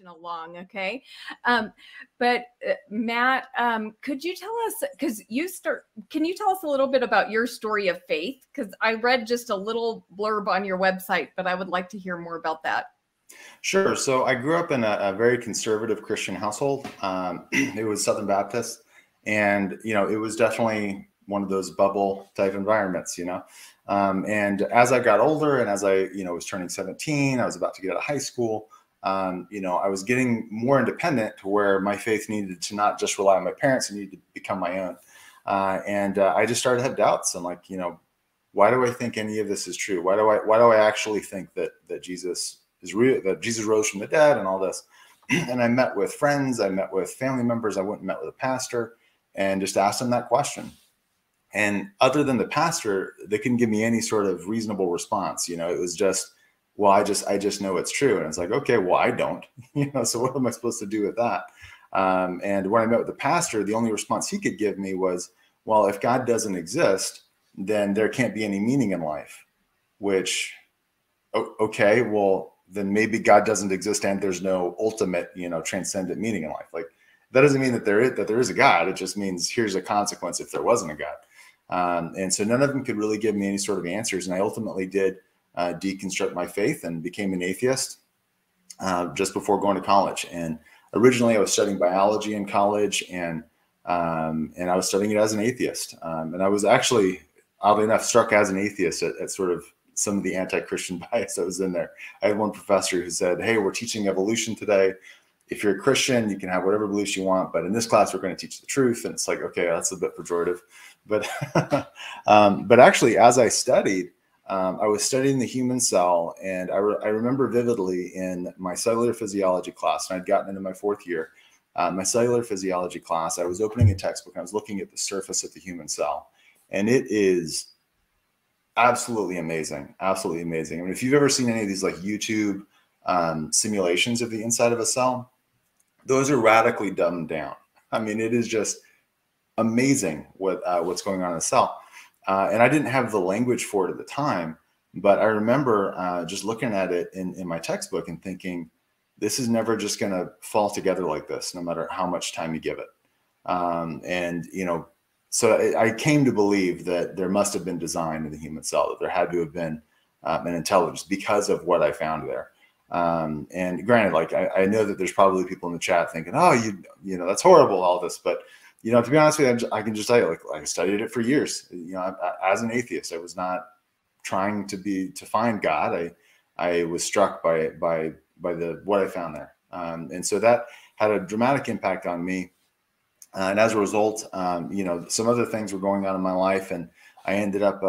along, okay? Um, but Matt, could you tell us, can you tell us a little bit about your story of faith? Because I read just a little blurb on your website, but I would like to hear more about that. Sure. So I grew up in a very conservative Christian household. It was Southern Baptist, and it was definitely one of those bubble type environments. And as I got older, and as I was turning 17, I was about to get out of high school. I was getting more independent to where my faith needed to not just rely on my parents; it needed to become my own. And I just started to have doubts. I'm like, why do I think any of this is true? Why do I actually think that Jesus is real, that Jesus rose from the dead and all this? And I met with friends, I met with family members, I went and met with a pastor and just asked them that question. And other than the pastor, they couldn't give me any sort of reasonable response. It was just, well, I just know it's true. And it's like, okay, well, I don't, so what am I supposed to do with that? And when I met with the pastor, the only response he could give me was, well, if God doesn't exist, then there can't be any meaning in life, which, okay, well, then maybe God doesn't exist and there's no ultimate, transcendent meaning in life. Like, that doesn't mean that there is a God. It just means here's a consequence if there wasn't a God. And so none of them could really give me any sort of answers. And I ultimately did deconstruct my faith and became an atheist just before going to college. And originally I was studying biology in college, and I was studying it as an atheist. And I was actually, oddly enough, struck as an atheist at sort of some of the anti-Christian bias that was in there. I had one professor who said, hey, we're teaching evolution today. If you're a Christian, you can have whatever beliefs you want, but in this class, we're going to teach the truth. And it's like, okay, that's a bit pejorative. But, but actually, as I studied, I was studying the human cell. And I remember vividly in my cellular physiology class, and I'd gotten into my fourth year, my cellular physiology class, I was opening a textbook and I was looking at the surface of the human cell. And it is absolutely amazing. Absolutely amazing. I mean, if you've ever seen any of these like YouTube simulations of the inside of a cell, those are radically dumbed down. I mean, it is just amazing what's going on in a cell. And I didn't have the language for it at the time, but I remember just looking at it in my textbook and thinking, this is never just going to fall together like this, no matter how much time you give it. So I came to believe that there must have been design in the human cell, that there had to have been an intelligence because of what I found there. And granted, like I know that there's probably people in the chat thinking, oh, that's horrible, all this. But, to be honest with you, I can just tell you, like I studied it for years. As an atheist, I was not trying to find God. I was struck by what I found there. And so that had a dramatic impact on me. And as a result, some other things were going on in my life, and I ended up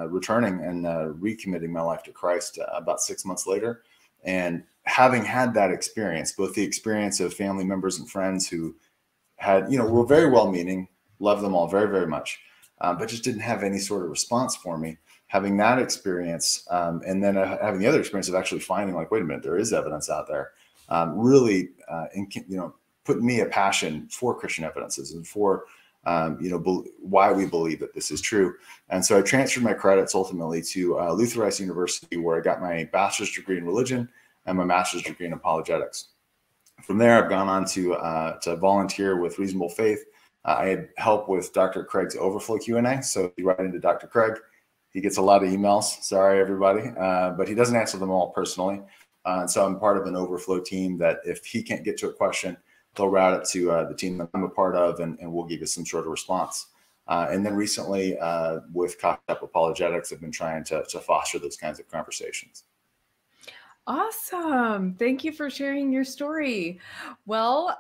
returning and recommitting my life to Christ about 6 months later. And having had that experience, both the experience of family members and friends who had, were very well-meaning, loved them all very, very much, but just didn't have any sort of response for me. Having that experience, and then having the other experience of actually finding, like, wait a minute, there is evidence out there, really, put me a passion for Christian evidences and for, why we believe that this is true. And so I transferred my credits ultimately to Luther Rice University, where I got my bachelor's degree in religion and my master's degree in apologetics. From there, I've gone on to volunteer with Reasonable Faith. I had help with Dr. Craig's Overflow Q&A. So if you write into Dr. Craig, he gets a lot of emails. Sorry, everybody. But he doesn't answer them all personally. And so I'm part of an Overflow team that if he can't get to a question, they'll route it to the team that I'm a part of, and we'll give you some sort of response. And then recently with Cocked Up Apologetics, I've been trying to foster those kinds of conversations. Awesome. Thank you for sharing your story. Well,